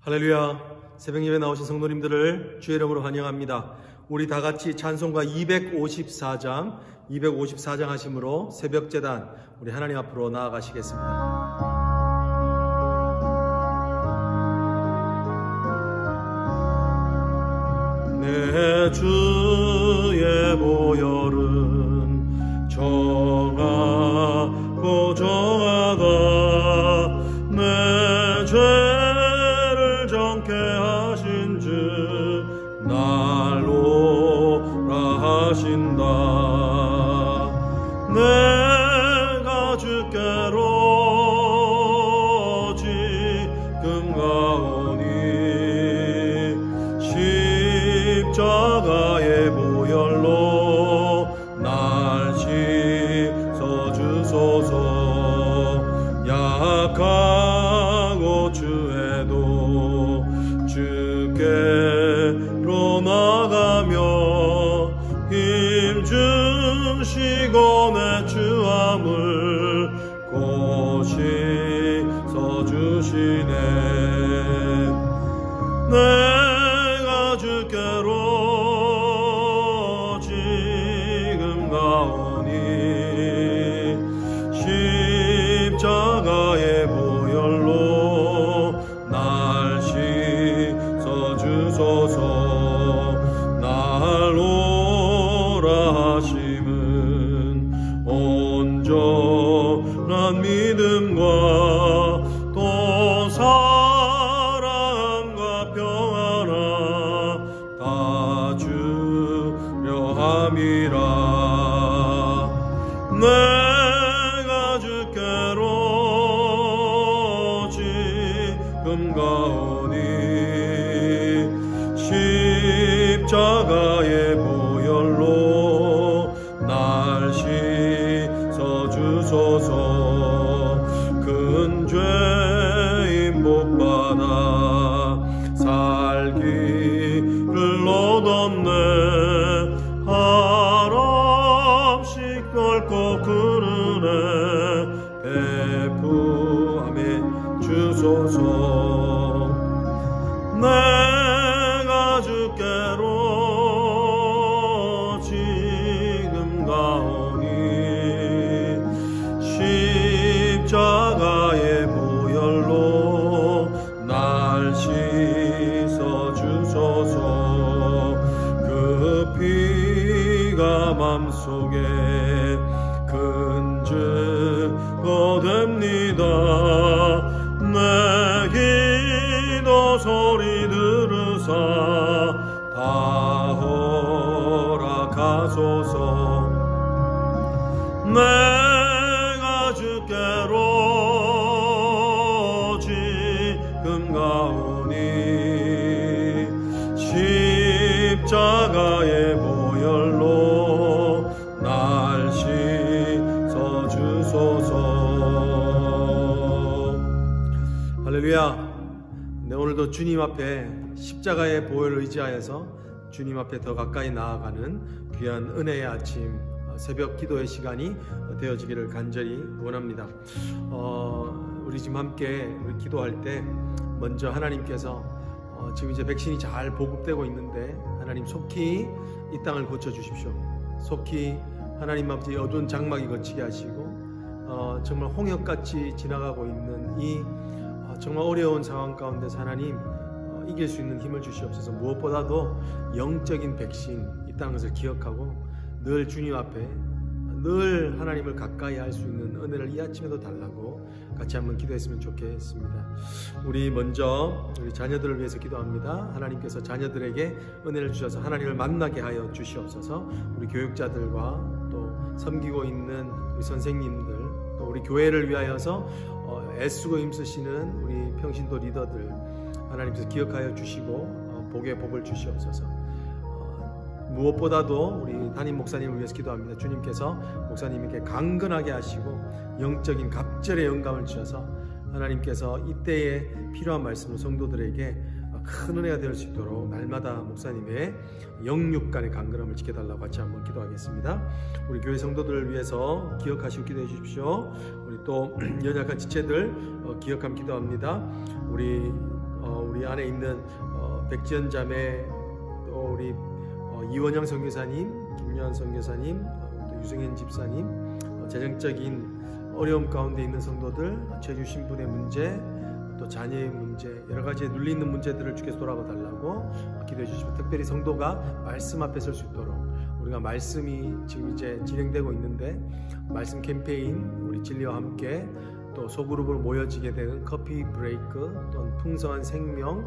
할렐루야. 새벽 예배 나오신 성도님들을 주의 이름으로 환영합니다. 우리 다 같이 찬송가 254장 하심으로 새벽 제단 우리 하나님 앞으로 나아가시겠습니다. 내 주의 보혈은 정하고 정하다 내 죄를 정케 하신 주 날로라 하신다. 내가 주께로 지금 가오니 십자가의 보혈로 날 씻어주소서. 약하고 주에도 주께로 나가며 힘 주시고 내 주함을 곧 씻어주시네. 내가 주께로 지금 가오니 십자가의 보혈로 날 씻어주소서. 날 오라 하심은 온전한 믿음과 또 사랑과 평안아 다 주려 함이라. 내가 주께로 지금 가오니 십자가의 보혈로 날 씻어주소서. 큰 죄인 못받아 살기를 얻었네. 한없이 넓고 큰 은혜 베푸함에 주소서. 내가 주께로 지금 가오니 십자가의 보혈로 날 씻어주소서. 그 피가 맘속에 큰 증거 됩니다. 내 기도 소리 들으사 다 허락하소서. 내가 주께로 지금 가오니 십자가의 보혈로 날 씻어주소서. 할렐루야. 네, 오늘도 주님 앞에 십자가의 보혈을 의지하여서 주님 앞에 더 가까이 나아가는 귀한 은혜의 아침 새벽 기도의 시간이 되어지기를 간절히 원합니다. 우리 지금 함께 우리 기도할 때 먼저 하나님께서 지금 이제 백신이 잘 보급되고 있는데 하나님 속히 이 땅을 고쳐주십시오. 속히 하나님 아버지 어두운 장막이 거치게 하시고 정말 홍역같이 지나가고 있는 이 정말 어려운 상황 가운데서 하나님 이길 수 있는 힘을 주시옵소서. 무엇보다도 영적인 백신 이 땅을 기억하고 늘 주님 앞에 늘 하나님을 가까이 할 수 있는 은혜를 이 아침에도 달라고 같이 한번 기도했으면 좋겠습니다. 우리 먼저 우리 자녀들을 위해서 기도합니다. 하나님께서 자녀들에게 은혜를 주셔서 하나님을 만나게 하여 주시옵소서. 우리 교육자들과 또 섬기고 있는 우리 선생님들 또 우리 교회를 위하여서 애쓰고 힘쓰시는 우리 평신도 리더들 하나님께서 기억하여 주시고 복의 복을 주시옵소서. 무엇보다도 우리 담임 목사님을 위해서 기도합니다. 주님께서 목사님에게 강건하게 하시고 영적인 갑절의 영감을 주셔서 하나님께서 이때에 필요한 말씀을 성도들에게 큰 은혜가 될 수 있도록 날마다 목사님의 영육간의 강건함을 지켜달라고 같이 한번 기도하겠습니다. 우리 교회 성도들을 위해서 기억하시고 기도해 주십시오. 우리 또 연약한 지체들 기억하며 기도합니다. 우리 우리 안에 있는 백지연 자매, 또 우리 이원영 선교사님, 김요한 선교사님, 또 유승현 집사님, 재정적인 어려움 가운데 있는 성도들, 죄주 신분의 문제, 또 자녀의 문제, 여러 가지 눌려 있는 문제들을 주께서 돌아봐 달라고 기도해 주시고, 특별히 성도가 말씀 앞에 설 수 있도록, 우리가 말씀이 지금 이제 진행되고 있는데 말씀 캠페인, 우리 진리와 함께 또 소그룹으로 모여지게 되는 커피 브레이크, 또 풍성한 생명,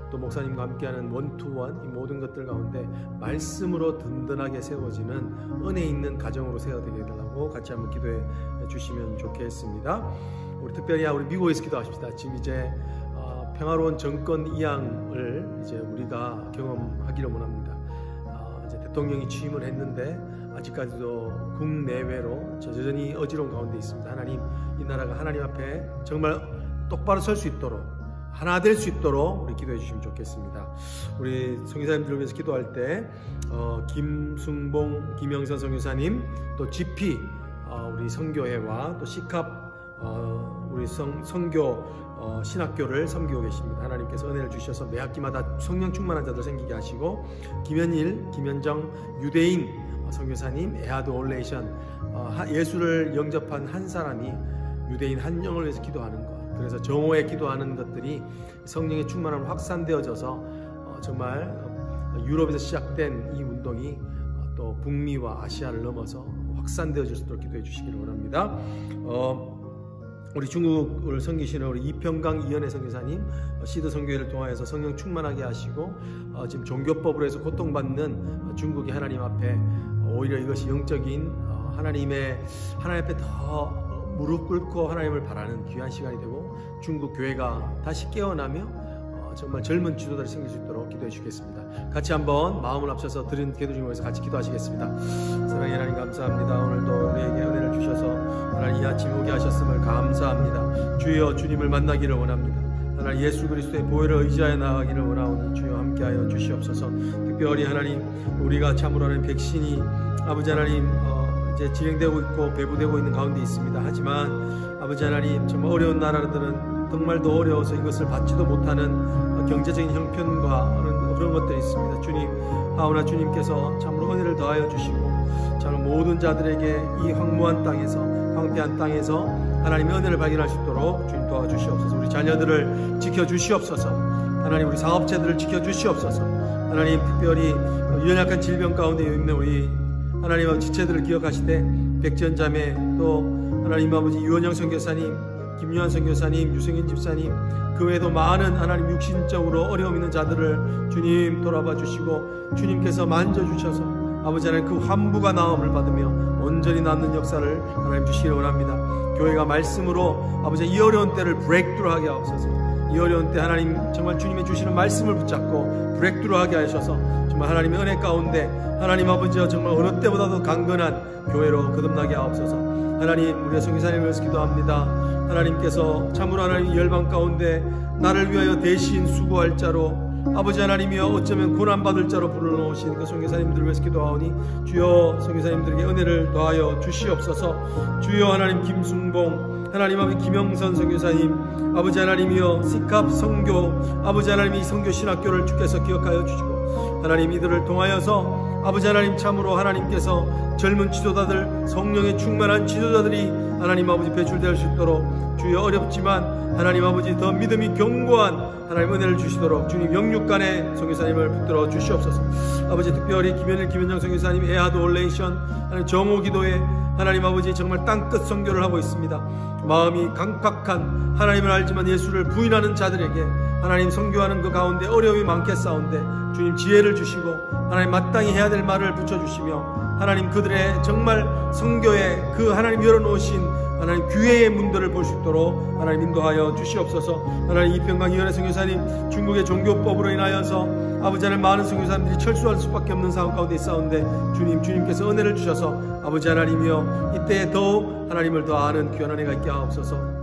또 목사님과 함께하는 원투원, 이 모든 것들 가운데 말씀으로 든든하게 세워지는 은혜 있는 가정으로 세워되게 해달라고 같이 한번 기도해 주시면 좋겠습니다. 우리 특별히 우리 미국에서 기도하십시다. 지금 이제 평화로운 정권 이양을 이제 우리가 경험하기를 원합니다. 이제 대통령이 취임을 했는데 아직까지도 국내외로 여전히 어지러운 가운데 있습니다. 하나님, 이 나라가 하나님 앞에 정말 똑바로 설 수 있도록, 하나 될 수 있도록 우리 기도해 주시면 좋겠습니다. 우리 선교사님들을 위해서 기도할 때 김순봉, 김영선 선교사님, 또 GP 우리 선교회와 또 시캅 우리 선교 신학교를 섬기고 계십니다. 하나님께서 은혜를 주셔서 매 학기마다 성령 충만한 자들 생기게 하시고, 김현일, 김현정 유대인 선교사님, 에하드 올레이션, 예수를 영접한 한 사람이 유대인 한 영을 위해서 기도하는 것, 그래서 정오에 기도하는 것들이 성령의 충만함으로 확산되어져서 정말 유럽에서 시작된 이 운동이 또 북미와 아시아를 넘어서 확산되어질 수 있도록 기도해 주시기를 원합니다. 우리 중국을 섬기시는 우리 이평강 이현애 선교사님, 시드 선교회를 통하여서 성령 충만하게 하시고, 지금 종교법으로 해서 고통받는 중국의 하나님 앞에 오히려 이것이 영적인 하나님 앞에 더 무릎 꿇고 하나님을 바라는 귀한 시간이 되고, 중국 교회가 다시 깨어나며 정말 젊은 지도자들이 생길 수 있도록 기도해 주겠습니다. 같이 한번 마음을 합쳐서 드린 기도 중에서 같이 기도하시겠습니다. 사랑의 하나님, 감사합니다. 오늘도 우리에게 은혜를 주셔서 하나님 이 아침 오게 하셨음을 감사합니다. 주여, 주님을 만나기를 원합니다. 하나님, 예수 그리스도의 보혈을 의지하여 나아가기를 원하오니 주여 함께하여 주시옵소서. 특별히 하나님, 우리가 참으로 하는 백신이 아버지 하나님 이제 진행되고 있고 배부되고 있는 가운데 있습니다. 하지만 아버지 하나님, 정말 어려운 나라들은 정말 더 어려워서 이것을 받지도 못하는 경제적인 형편과 그런 것들이 있습니다. 주님, 하오나 주님께서 참으로 은혜를 더하여 주시고, 참으로 모든 자들에게 이 황무한 땅에서, 황폐한 땅에서 하나님의 은혜를 발견할 수 있도록 주님 도와주시옵소서. 우리 자녀들을 지켜주시옵소서. 하나님, 우리 사업체들을 지켜주시옵소서. 하나님, 특별히 연약한 질병 가운데 있는 우리 하나님 지체들을 기억하시되, 백지연 자매, 또 하나님 아버지 유원영 선교사님, 김요한 선교사님, 유승현 집사님, 그 외에도 많은 하나님 육신적으로 어려움 있는 자들을 주님 돌아봐 주시고, 주님께서 만져주셔서 아버지 하나님 그 환부가 나음을 받으며 온전히 낫는 역사를 하나님 주시기를 원합니다. 교회가 말씀으로 아버지 이 어려운 때를 브레이크트루 하게 하옵소서. 이 어려운 때 하나님 정말 주님의 주시는 말씀을 붙잡고 브레이크트루 하게 하셔서 정말 하나님의 은혜 가운데 하나님 아버지와 정말 어느 때보다도 강건한 교회로 거듭나게 하옵소서. 하나님, 우리의 선교사님을 위해서 기도합니다. 하나님께서 참으로 하나님 열방 가운데 나를 위하여 대신 수고할 자로, 아버지 하나님이여 어쩌면 고난받을 자로 불러놓으신 그 선교사님들을 위해서 기도하오니 주여 선교사님들에게 은혜를 더하여 주시옵소서. 주여 하나님, 김순봉 하나님 아버지 김영선 선교사님, 아버지 하나님이여 시캅 선교, 아버지 하나님 이 선교 신학교를 주께서 기억하여 주시고, 하나님 이들을 통하여서 아버지 하나님 참으로 하나님께서 젊은 지도자들, 성령의 충만한 지도자들이 하나님 아버지 배출될 수 있도록 주여 어렵지만 하나님 아버지 더 믿음이 견고한 하나님 은혜를 주시도록 주님 영육간의 선교사님을 붙들어 주시옵소서. 아버지 특별히 김현일, 김현정 선교사님, 에하드 올레이션 하나님 정오 기도에 하나님 아버지 정말 땅끝 선교를 하고 있습니다. 마음이 강팍한 하나님을 알지만 예수를 부인하는 자들에게 하나님 선교하는 그 가운데 어려움이 많겠사온데 주님 지혜를 주시고 하나님 마땅히 해야 될 말을 붙여주시며 하나님 그들의 정말 선교에 그 하나님 열어놓으신 하나님 규회의 문들을 볼 수 있도록 하나님 인도하여 주시옵소서. 하나님 이평강 이현애 선교사님, 중국의 종교법으로 인하여서 아버지 하나님 많은 선교사님들이 철수할 수밖에 없는 상황 가운데 있사온데 주님께서 은혜를 주셔서 아버지 하나님이여 이때에 더욱 하나님을 더 아는 귀한 은혜가 있게 하옵소서.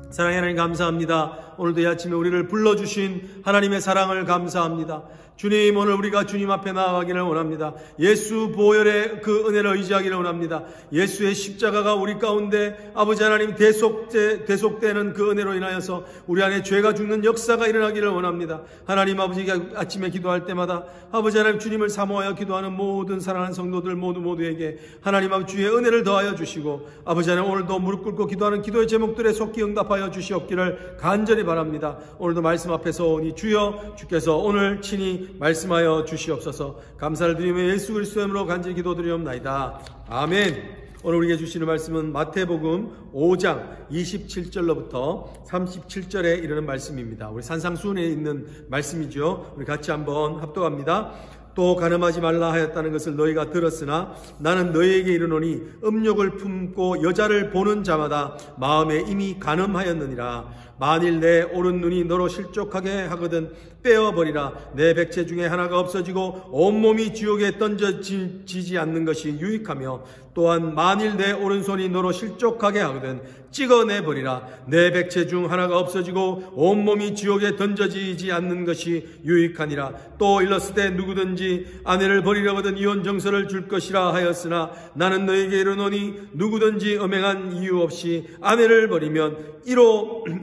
사랑의 하나님 감사합니다. 오늘도 이 아침에 우리를 불러주신 하나님의 사랑을 감사합니다. 주님, 오늘 우리가 주님 앞에 나아가기를 원합니다. 예수 보혈의 그 은혜를 의지하기를 원합니다. 예수의 십자가가 우리 가운데 아버지 하나님 대속되는 그 은혜로 인하여서 우리 안에 죄가 죽는 역사가 일어나기를 원합니다. 하나님 아버지가 아침에 기도할 때마다 아버지 하나님 주님을 사모하여 기도하는 모든 사랑하는 성도들 모두에게 하나님 아버지 주의 은혜를 더하여 주시고, 아버지 하나님 오늘도 무릎 꿇고 기도하는 기도의 제목들에 속히 응답하여 주시옵기를 간절히 바랍니다. 오늘도 말씀 앞에서 오니 주여, 주께서 오늘 친히 말씀하여 주시옵소서. 감사를 드리며 예수 그리스도의 이름으로 간절히 기도드리옵나이다. 아멘. 오늘 우리에게 주시는 말씀은 마태복음 5장 27절로부터 37절에 이르는 말씀입니다. 우리 산상수훈에 있는 말씀이죠. 우리 같이 한번 합독합니다. 또 간음하지 말라 하였다는 것을 너희가 들었으나 나는 너희에게 이르노니 음욕을 품고 여자를 보는 자마다 마음에 이미 간음하였느니라. 만일 내 오른 눈이 너로 실족하게 하거든 빼어버리라. 내 백체 중에 하나가 없어지고 온몸이 지옥에 던져지지 않는 것이 유익하며, 또한 만일 내 오른손이 너로 실족하게 하거든 찍어내버리라. 내 백체 중 하나가 없어지고 온몸이 지옥에 던져지지 않는 것이 유익하니라. 또 일렀으되 누구든지 아내를 버리려거든 이혼 정서를 줄 것이라 하였으나 나는 너에게 이르노니 누구든지 음행한 이유 없이 아내를 버리면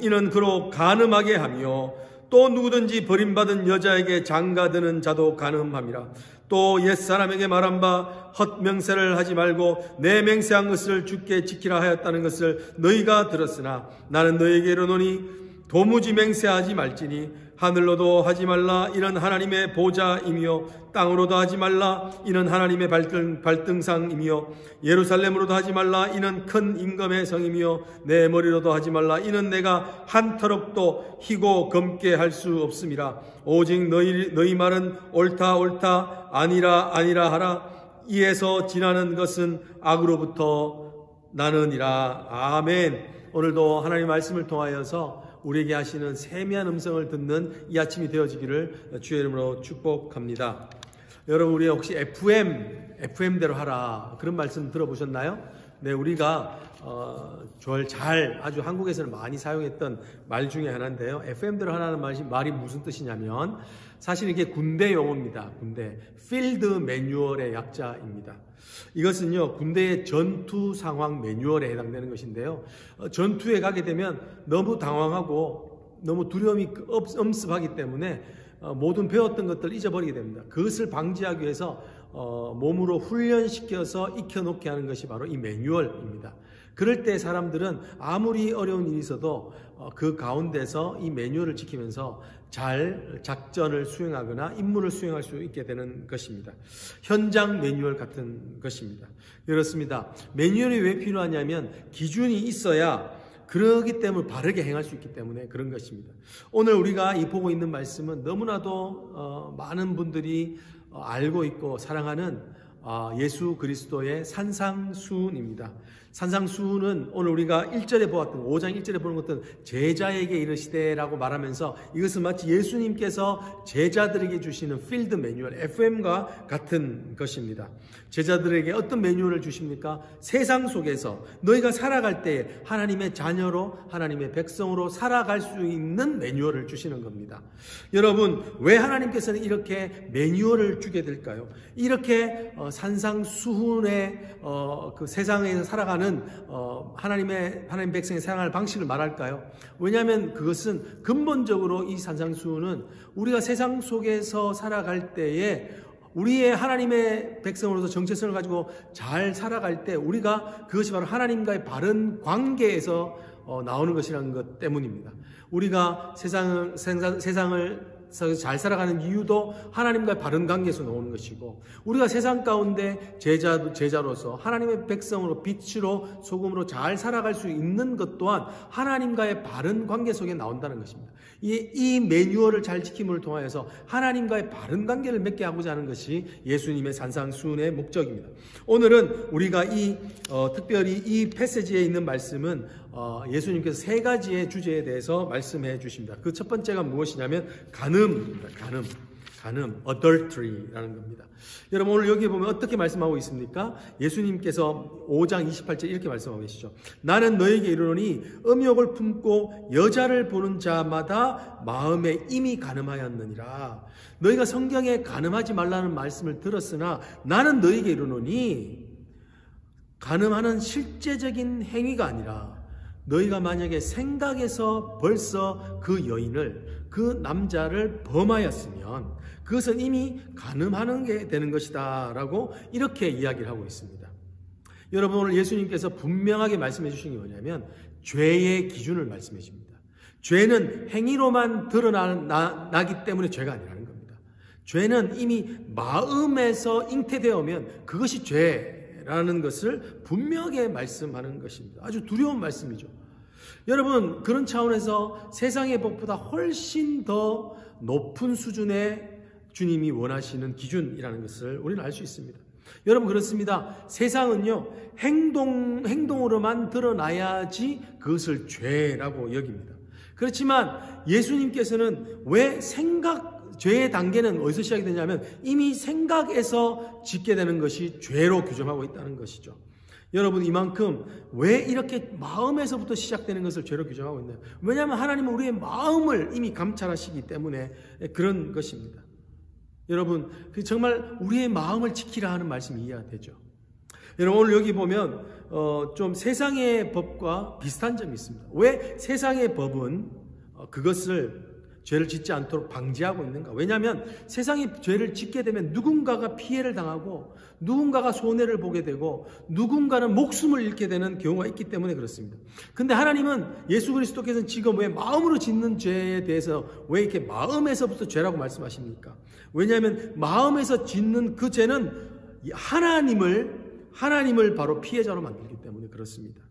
이는 그로 간음하게 하며, 또 누구든지 버림받은 여자에게 장가드는 자도 간음함이라. 또 옛사람에게 말한 바 헛명세를 하지 말고 내 맹세한 것을 주께 지키라 하였다는 것을 너희가 들었으나 나는 너희에게 이르노니 도무지 맹세하지 말지니, 하늘로도 하지 말라 이는 하나님의 보좌이며, 땅으로도 하지 말라 이는 하나님의 발등상이며, 예루살렘으로도 하지 말라 이는 큰 임금의 성이며, 내 머리로도 하지 말라 이는 내가 한 터럭도 희고 검게 할 수 없음이라. 오직 너희 말은 옳다 아니라 하라. 이에서 지나는 것은 악으로부터 나느니라. 아멘. 오늘도 하나님의 말씀을 통하여서 우리에게 하시는 세미한 음성을 듣는 이 아침이 되어지기를 주의 이름으로 축복합니다. 여러분, 우리 혹시 FM대로 하라, 그런 말씀 들어보셨나요? 네, 우리가 아주 한국에서는 많이 사용했던 말 중에 하나인데요. FM대로 하라는 말이 무슨 뜻이냐면, 사실 이게 군대 용어입니다. 군대 필드 매뉴얼의 약자입니다. 이것은요, 군대의 전투 상황 매뉴얼에 해당되는 것인데요. 전투에 가게 되면 너무 당황하고 너무 두려움이 엄습하기 때문에 모든 배웠던 것들을 잊어버리게 됩니다. 그것을 방지하기 위해서 몸으로 훈련시켜서 익혀놓게 하는 것이 바로 이 매뉴얼입니다. 그럴 때 사람들은 아무리 어려운 일이 있어도 그 가운데서 이 매뉴얼을 지키면서 잘 작전을 수행하거나 임무를 수행할 수 있게 되는 것입니다. 현장 매뉴얼 같은 것입니다. 그렇습니다. 매뉴얼이 왜 필요하냐면 기준이 있어야, 그러기 때문에 바르게 행할 수 있기 때문에 그런 것입니다. 오늘 우리가 보고 있는 말씀은 너무나도 많은 분들이 알고 있고 사랑하는 예수 그리스도의 산상수훈입니다. 산상수훈은 오늘 우리가 1절에 보았던 5장 1절에 보는 것은 제자에게 이르시되라고 말하면서, 이것은 마치 예수님께서 제자들에게 주시는 필드 매뉴얼, FM과 같은 것입니다. 제자들에게 어떤 매뉴얼을 주십니까? 세상 속에서 너희가 살아갈 때 하나님의 자녀로, 하나님의 백성으로 살아갈 수 있는 매뉴얼을 주시는 겁니다. 여러분, 왜 하나님께서는 이렇게 매뉴얼을 주게 될까요? 이렇게 산상수훈의 그 세상에서 살아가는 하나님 백성의 살아갈 방식을 말할까요? 왜냐하면 그것은 근본적으로 이 산상수훈은 우리가 세상 속에서 살아갈 때에 우리의 하나님의 백성으로서 정체성을 가지고 잘 살아갈 때 우리가 그것이 바로 하나님과의 바른 관계에서 나오는 것이라는 것 때문입니다. 우리가 세상을 잘 살아가는 이유도 하나님과의 바른 관계에서 나오는 것이고, 우리가 세상 가운데 제자로서 하나님의 백성으로 빛으로 소금으로 잘 살아갈 수 있는 것 또한 하나님과의 바른 관계 속에 나온다는 것입니다. 이 매뉴얼을 잘 지킴을 통하여서 하나님과의 바른 관계를 맺게 하고자 하는 것이 예수님의 산상수훈의 목적입니다. 오늘은 우리가 특별히 이 패시지에 있는 말씀은 예수님께서 세 가지의 주제에 대해서 말씀해 주십니다. 그 첫 번째가 무엇이냐면 간음입니다. 간음, adultery라는 겁니다. 여러분 오늘 여기 보면 어떻게 말씀하고 있습니까? 예수님께서 5장 28절 이렇게 말씀하고 계시죠. 나는 너에게 이르노니 음욕을 품고 여자를 보는 자마다 마음에 이미 간음하였느니라. 너희가 성경에 간음하지 말라는 말씀을 들었으나 나는 너에게 이르노니 간음하는 실제적인 행위가 아니라 너희가 만약에 생각에서 벌써 그 여인을, 그 남자를 범하였으면 그것은 이미 간음하는 게 되는 것이다 라고 이렇게 이야기를 하고 있습니다. 여러분 오늘 예수님께서 분명하게 말씀해 주신 게 뭐냐면 죄의 기준을 말씀해 주십니다. 죄는 행위로만 드러나기 때문에 죄가 아니라는 겁니다. 죄는 이미 마음에서 잉태되어 오면 그것이 죄라는 것을 분명하게 말씀하는 것입니다. 아주 두려운 말씀이죠. 여러분 그런 차원에서 세상의 법보다 훨씬 더 높은 수준의 주님이 원하시는 기준이라는 것을 우리는 알 수 있습니다. 여러분 그렇습니다. 세상은요 행동으로만 드러나야지 그것을 죄라고 여깁니다. 그렇지만 예수님께서는 왜 죄의 단계는 어디서 시작이 되냐면 이미 생각에서 짓게 되는 것이 죄로 규정하고 있다는 것이죠. 여러분 이만큼 왜 이렇게 마음에서부터 시작되는 것을 죄로 규정하고 있나요? 왜냐하면 하나님은 우리의 마음을 이미 감찰하시기 때문에 그런 것입니다. 여러분 정말 우리의 마음을 지키라 하는 말씀이 이해가 되죠. 여러분 오늘 여기 보면 좀 세상의 법과 비슷한 점이 있습니다. 왜 세상의 법은 그것을 죄를 짓지 않도록 방지하고 있는가? 왜냐하면 세상이 죄를 짓게 되면 누군가가 피해를 당하고 누군가가 손해를 보게 되고 누군가는 목숨을 잃게 되는 경우가 있기 때문에 그렇습니다. 근데 하나님은 예수 그리스도께서는 지금 왜 마음으로 짓는 죄에 대해서 왜 이렇게 마음에서부터 죄라고 말씀하십니까? 왜냐하면 마음에서 짓는 그 죄는 하나님을 바로 피해자로 만들기 때문에 그렇습니다.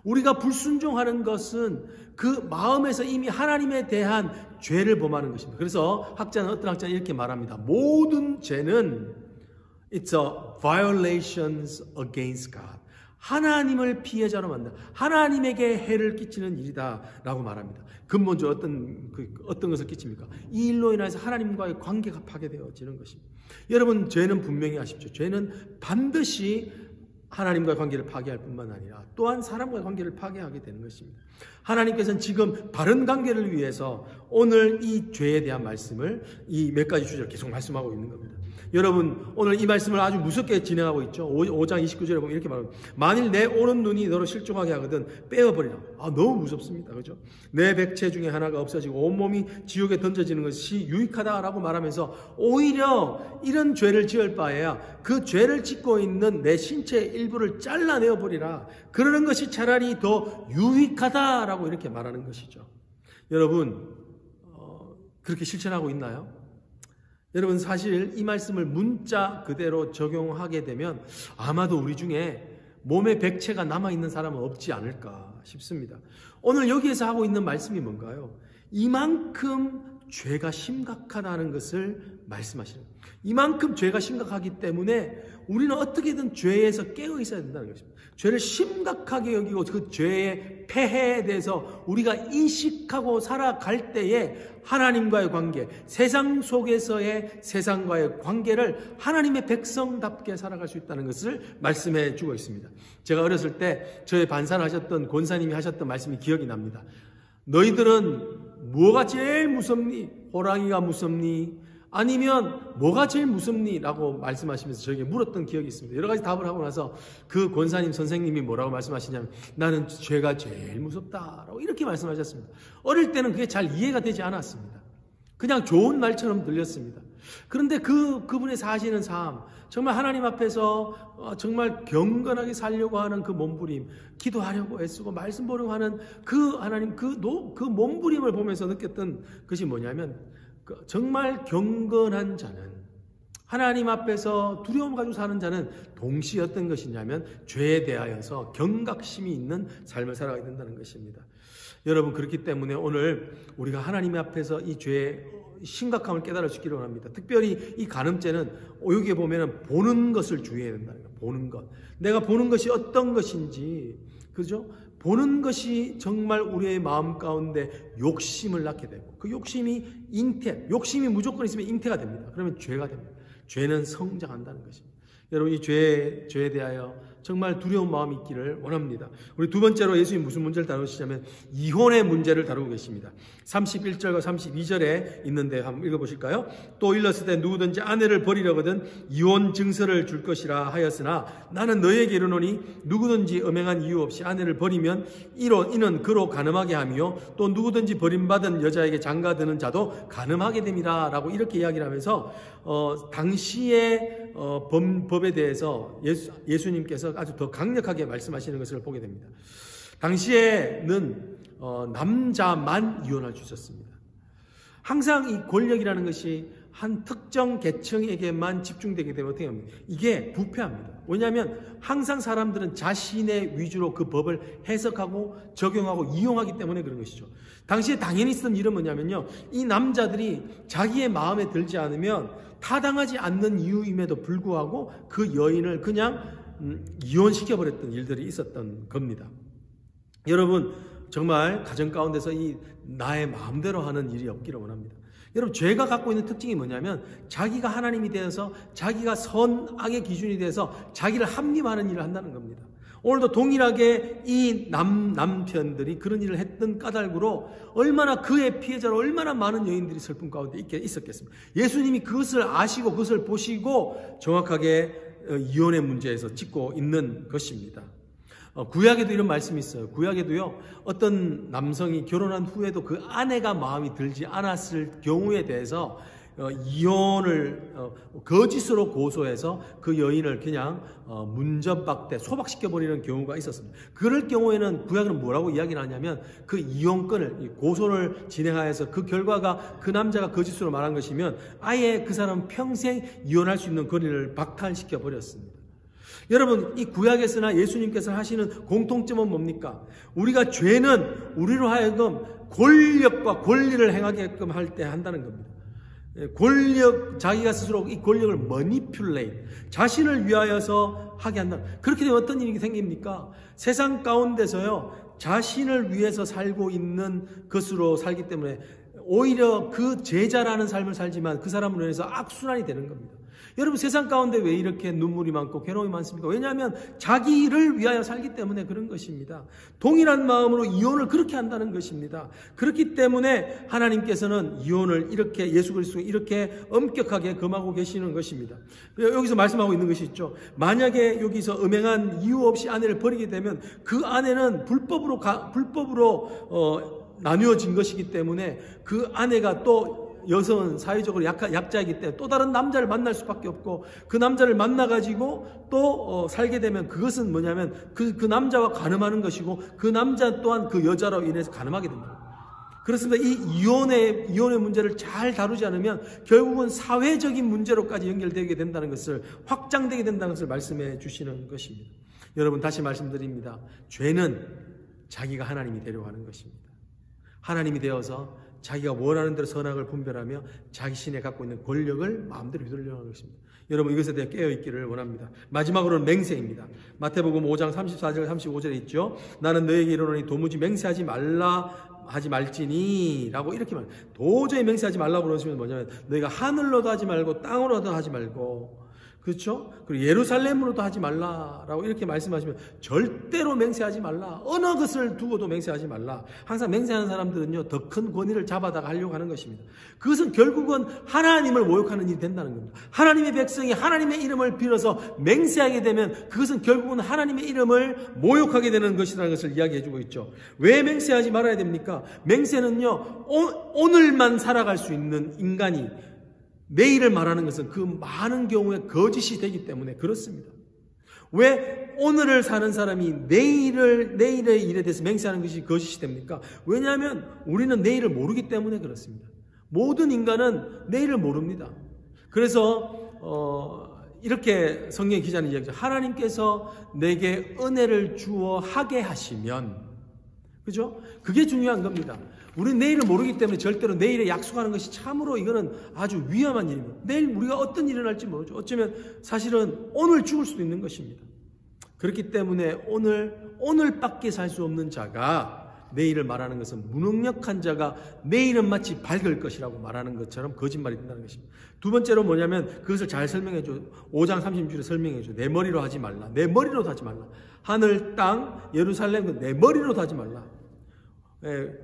우리가 불순종하는 것은 그 마음에서 이미 하나님에 대한 죄를 범하는 것입니다. 그래서 어떤 학자는 이렇게 말합니다. 모든 죄는 it's a violations against God. 하나님을 피해자로 만든다. 하나님에게 해를 끼치는 일이다 라고 말합니다. 근본적으로 어떤 것을 끼칩니까? 이 일로 인해서 하나님과의 관계가 파괴되어지는 것입니다. 여러분 죄는 분명히 아십시오. 죄는 반드시 하나님과의 관계를 파괴할 뿐만 아니라 또한 사람과의 관계를 파괴하게 되는 것입니다. 하나님께서는 지금 바른 관계를 위해서 오늘 이 죄에 대한 말씀을 이 몇 가지 주제를 계속 말씀하고 있는 겁니다. 여러분 오늘 이 말씀을 아주 무섭게 진행하고 있죠. 5장 29절에 보면 이렇게 말합니다. 만일 내 오른 눈이 너를 실족하게 하거든 빼어버리라. 너무 무섭습니다. 그렇죠? 내 백체 중에 하나가 없어지고 온몸이 지옥에 던져지는 것이 유익하다라고 말하면서 오히려 이런 죄를 지을 바에야 그 죄를 짓고 있는 내 신체의 일부를 잘라내어 버리라. 그러는 것이 차라리 더 유익하다라고 이렇게 말하는 것이죠. 여러분 그렇게 실천하고 있나요? 여러분 사실 이 말씀을 문자 그대로 적용하게 되면 아마도 우리 중에 몸에 백체가 남아있는 사람은 없지 않을까 싶습니다. 오늘 여기에서 하고 있는 말씀이 뭔가요? 이만큼 죄가 심각하다는 것을 말씀하시는 거예요. 이만큼 죄가 심각하기 때문에 우리는 어떻게든 죄에서 깨어 있어야 된다는 것입니다. 죄를 심각하게 여기고 그 죄의 폐해에 대해서 우리가 인식하고 살아갈 때에 하나님과의 관계, 세상 속에서의 세상과의 관계를 하나님의 백성답게 살아갈 수 있다는 것을 말씀해 주고 있습니다. 제가 어렸을 때 저의 반사를 하셨던 권사님이 하셨던 말씀이 기억이 납니다. 너희들은 뭐가 제일 무섭니? 호랑이가 무섭니? 아니면 뭐가 제일 무섭니? 라고 말씀하시면서 저에게 물었던 기억이 있습니다. 여러 가지 답을 하고 나서 그 권사님 선생님이 뭐라고 말씀하시냐면 나는 죄가 제일 무섭다 라고 이렇게 말씀하셨습니다. 어릴 때는 그게 잘 이해가 되지 않았습니다. 그냥 좋은 말처럼 들렸습니다. 그런데 그분의 사시는 삶, 정말 하나님 앞에서 정말 경건하게 살려고 하는 그 몸부림, 기도하려고 애쓰고 말씀 보려고 하는 그 하나님 그 몸부림을 보면서 느꼈던 것이 뭐냐면 정말 경건한 자는 하나님 앞에서 두려움 가지고 사는 자는 동시에 어떤 것이냐면 죄에 대하여서 경각심이 있는 삶을 살아가야 된다는 것입니다. 여러분 그렇기 때문에 오늘 우리가 하나님 앞에서 이 죄의 심각함을 깨달아 주기를 원합니다. 특별히 이 간음죄는 여기에 보면 보는 것을 주의해야 된다는 거예요. 보는 것. 내가 보는 것이 어떤 것인지, 그죠? 보는 것이 정말 우리의 마음 가운데 욕심을 낳게 되고, 그 욕심이 욕심이 무조건 있으면 잉태가 됩니다. 그러면 죄가 됩니다. 죄는 성장한다는 것입니다. 여러분, 이 죄에 대하여 정말 두려운 마음이 있기를 원합니다. 우리 두 번째로 예수님이 무슨 문제를 다루시냐면 이혼의 문제를 다루고 계십니다. 31절과 32절에 있는데 한번 읽어보실까요? 또 일렀을 때 누구든지 아내를 버리려거든 이혼 증서를 줄 것이라 하였으나 나는 너희에게 이르노니 누구든지 음행한 이유 없이 아내를 버리면 이는 그로 간음하게 하며 또 누구든지 버림받은 여자에게 장가드는 자도 간음하게 됩니다 라고 이렇게 이야기를 하면서 당시의 법에 대해서 예수님께서 아주 더 강력하게 말씀하시는 것을 보게 됩니다. 당시에는 남자만 이혼할 수 있었습니다. 항상 이 권력이라는 것이 한 특정 계층에게만 집중되게 되면 어떻게 합니까? 이게 부패합니다. 왜냐하면 항상 사람들은 자신의 위주로 그 법을 해석하고 적용하고 이용하기 때문에 그런 것이죠. 당시에 당연히 있었던 일은 뭐냐면요, 이 남자들이 자기의 마음에 들지 않으면 타당하지 않는 이유임에도 불구하고 그 여인을 그냥 이혼시켜버렸던 일들이 있었던 겁니다. 여러분, 정말 가정 가운데서 이 나의 마음대로 하는 일이 없기를 원합니다. 여러분, 죄가 갖고 있는 특징이 뭐냐면 자기가 하나님이 되어서 자기가 선악의 기준이 돼서 자기를 합리화하는 일을 한다는 겁니다. 오늘도 동일하게 이 남편들이 그런 일을 했던 까닭으로 얼마나 그의 피해자로 얼마나 많은 여인들이 슬픔 가운데 있었겠습니까? 예수님이 그것을 아시고 그것을 보시고 정확하게 이혼의 문제에서 짚고 있는 것입니다. 구약에도 이런 말씀이 있어요. 구약에도요, 어떤 남성이 결혼한 후에도 그 아내가 마음이 들지 않았을 경우에 대해서 이혼을 거짓으로 고소해서 그 여인을 그냥 문전박대 소박시켜버리는 경우가 있었습니다. 그럴 경우에는 구약은 뭐라고 이야기를 하냐면 그 이혼권을 고소를 진행하여서 그 결과가 그 남자가 거짓으로 말한 것이면 아예 그 사람은 평생 이혼할 수 있는 권리를 박탈시켜버렸습니다. 여러분, 이 구약에서나 예수님께서 하시는 공통점은 뭡니까? 우리가 죄는 우리로 하여금 권력과 권리를 행하게끔 할 때 한다는 겁니다. 자기가 스스로 이 권력을 manipulate, 자신을 위하여서 하게 한다. 그렇게 되면 어떤 일이 생깁니까? 세상 가운데서요, 자신을 위해서 살고 있는 것으로 살기 때문에 오히려 그 제자라는 삶을 살지만 그 사람으로 인해서 악순환이 되는 겁니다. 여러분, 세상 가운데 왜 이렇게 눈물이 많고 괴로움이 많습니까? 왜냐하면 자기를 위하여 살기 때문에 그런 것입니다. 동일한 마음으로 이혼을 그렇게 한다는 것입니다. 그렇기 때문에 하나님께서는 이혼을 이렇게 예수 그리스도가 이렇게 엄격하게 금하고 계시는 것입니다. 여기서 말씀하고 있는 것이 있죠. 만약에 여기서 음행한 이유 없이 아내를 버리게 되면 그 아내는 불법으로 나누어진 것이기 때문에 그 아내가 또 여성은 사회적으로 약자이기 때문에 또 다른 남자를 만날 수밖에 없고 그 남자를 만나가지고 또 살게 되면 그것은 뭐냐면 그 남자와 간음하는 것이고 그 남자 또한 그 여자로 인해서 간음하게 됩니다. 그렇습니다. 이 이혼의 문제를 잘 다루지 않으면 결국은 사회적인 문제로까지 연결되게 된다는 것을, 확장되게 된다는 것을 말씀해 주시는 것입니다. 여러분, 다시 말씀드립니다. 죄는 자기가 하나님이 되려고 하는 것입니다. 하나님이 되어서 자기가 원하는 대로 선악을 분별하며 자신이 갖고 있는 권력을 마음대로 휘두르려고 하는 것입니다. 여러분, 이것에 대해 깨어있기를 원합니다. 마지막으로는 맹세입니다. 마태복음 5장 34절 35절에 있죠. 나는 너에게 이르노니 도무지 맹세하지 말지니 라고 이렇게 말해요. 도저히 맹세하지 말라고 그러시면 뭐냐면 너희가 하늘로도 하지 말고 땅으로도 하지 말고, 그렇죠? 그리고 예루살렘으로도 하지 말라라고 이렇게 말씀하시면 절대로 맹세하지 말라. 어느 것을 두고도 맹세하지 말라. 항상 맹세하는 사람들은요, 더 큰 권위를 잡아다가 하려고 하는 것입니다. 그것은 결국은 하나님을 모욕하는 일이 된다는 겁니다. 하나님의 백성이 하나님의 이름을 빌어서 맹세하게 되면 그것은 결국은 하나님의 이름을 모욕하게 되는 것이라는 것을 이야기해주고 있죠. 왜 맹세하지 말아야 됩니까? 맹세는요, 오늘만 살아갈 수 있는 인간이 내일을 말하는 것은 그 많은 경우에 거짓이 되기 때문에 그렇습니다. 왜 오늘을 사는 사람이 내일의 일에 대해서 맹세하는 것이 거짓이 됩니까? 왜냐하면 우리는 내일을 모르기 때문에 그렇습니다. 모든 인간은 내일을 모릅니다. 그래서 이렇게 성경의 기자는 이야기하죠. 하나님께서 내게 은혜를 주어 하게 하시면, 그죠? 그게 중요한 겁니다. 우리는 내일을 모르기 때문에 절대로 내일에 약속하는 것이 참으로 이거는 아주 위험한 일입니다. 내일 우리가 어떤 일이 날지 모르죠. 어쩌면 사실은 오늘 죽을 수도 있는 것입니다. 그렇기 때문에 오늘밖에 살 수 없는 자가 내일을 말하는 것은 무능력한 자가 내일은 마치 밝을 것이라고 말하는 것처럼 거짓말이 된다는 것입니다. 두 번째로 뭐냐면 그것을 잘 설명해줘. 5장 30절에 설명해줘. 내 머리로 하지 말라. 내 머리로 하지 말라. 하늘, 땅, 예루살렘 내 머리로 하지 말라.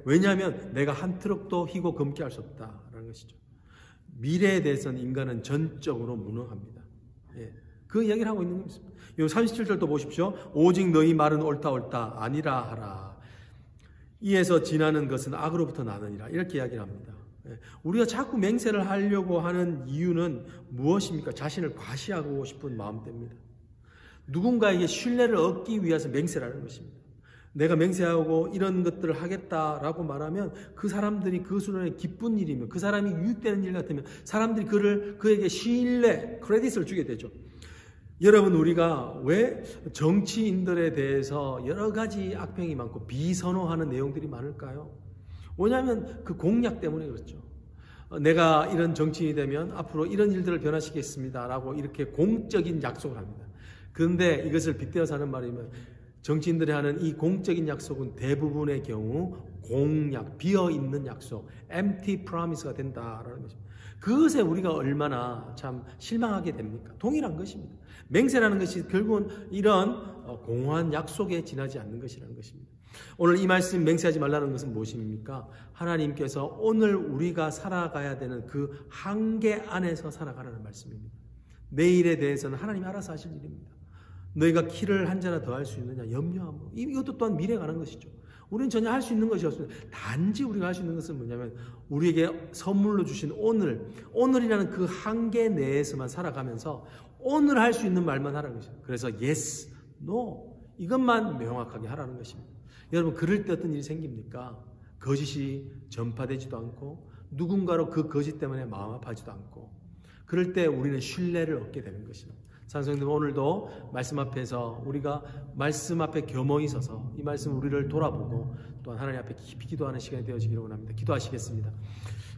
왜냐하면 내가 한 트럭도 희고 검게 할 수 없다라는 것이죠. 미래에 대해서는 인간은 전적으로 무능합니다. 그 이야기를 하고 있는 것입니다. 이 37절도 보십시오. 오직 너희 말은 옳다 옳다 아니라 하라. 이에서 지나는 것은 악으로부터 나느니라. 이렇게 이야기를 합니다. 우리가 자꾸 맹세를 하려고 하는 이유는 무엇입니까? 자신을 과시하고 싶은 마음 때문입니다. 누군가에게 신뢰를 얻기 위해서 맹세를 하는 것입니다. 내가 맹세하고 이런 것들을 하겠다라고 말하면 그 사람들이 그 순간에 기쁜 일이면, 그 사람이 유익되는 일 같으면 사람들이 그에게 신뢰, 크레딧을 주게 되죠. 여러분, 우리가 왜 정치인들에 대해서 여러 가지 악평이 많고 비선호하는 내용들이 많을까요? 왜냐하면 그 공약 때문에 그렇죠. 내가 이런 정치인이 되면 앞으로 이런 일들을 변화시키겠습니다 라고 이렇게 공적인 약속을 합니다. 그런데 이것을 빗대어서 하는 말이면 정치인들이 하는 이 공적인 약속은 대부분의 경우 공약, 비어있는 약속, empty promise가 된다라는 것입니다. 그것에 우리가 얼마나 참 실망하게 됩니까? 동일한 것입니다. 맹세라는 것이 결국은 이런 공허한 약속에 지나지 않는 것이라는 것입니다. 오늘 이 말씀 맹세하지 말라는 것은 무엇입니까? 하나님께서 오늘 우리가 살아가야 되는 그 한계 안에서 살아가라는 말씀입니다. 내일에 대해서는 하나님이 알아서 하실 일입니다. 너희가 키를 한 자나 더 할 수 있느냐 염려함으로. 이것도 또한 미래에 가는 것이죠. 우리는 전혀 할 수 있는 것이 없습니다. 단지 우리가 할 수 있는 것은 뭐냐면 우리에게 선물로 주신 오늘이라는 그 한계 내에서만 살아가면서 오늘 할 수 있는 말만 하라는 것입니다. 그래서 yes, no 이것만 명확하게 하라는 것입니다. 여러분, 그럴 때 어떤 일이 생깁니까? 거짓이 전파되지도 않고 누군가로 그 거짓 때문에 마음 아파하지도 않고, 그럴 때 우리는 신뢰를 얻게 되는 것입니다. 사랑하는 오늘도 말씀 앞에서 우리가 말씀 앞에 겸허히 서서 이 말씀 우리를 돌아보고 또한 하나님 앞에 깊이 기도하는 시간이 되어지기를 원합니다. 기도하시겠습니다.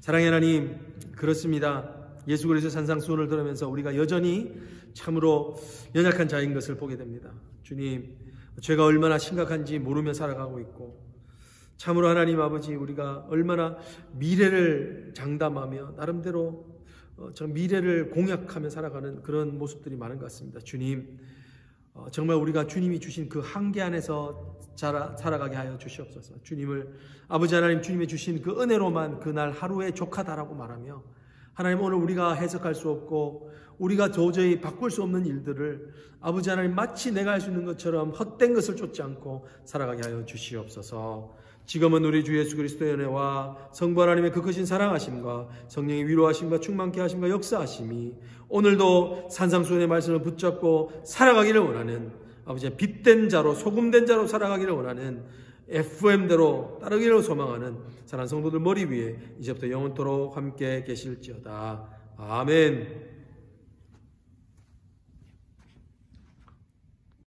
사랑의 하나님, 그렇습니다. 예수 그리스도의 산상수훈을 들으면서 우리가 여전히 참으로 연약한 자인 것을 보게 됩니다. 주님, 죄가 얼마나 심각한지 모르며 살아가고 있고, 참으로 하나님 아버지, 우리가 얼마나 미래를 장담하며 나름대로 저 미래를 공약하며 살아가는 그런 모습들이 많은 것 같습니다. 주님, 정말 우리가 주님이 주신 그 한계 안에서 살아가게 하여 주시옵소서. 주님을, 아버지 하나님, 주님이 주신 그 은혜로만 그날 하루에 족하다라고 말하며, 하나님, 오늘 우리가 해석할 수 없고 우리가 도저히 바꿀 수 없는 일들을 아버지 하나님 마치 내가 할 수 있는 것처럼 헛된 것을 쫓지 않고 살아가게 하여 주시옵소서. 지금은 우리 주 예수 그리스도의 은혜와 성부 하나님의 그 크신 사랑하심과 성령의 위로하심과 충만케 하심과 역사하심이 오늘도 산상수훈의 말씀을 붙잡고 살아가기를 원하는, 아버지의 빛된 자로 소금된 자로 살아가기를 원하는 FM대로 따르기를 소망하는 사랑하는 성도들 머리 위에 이제부터 영원토록 함께 계실지어다. 아멘.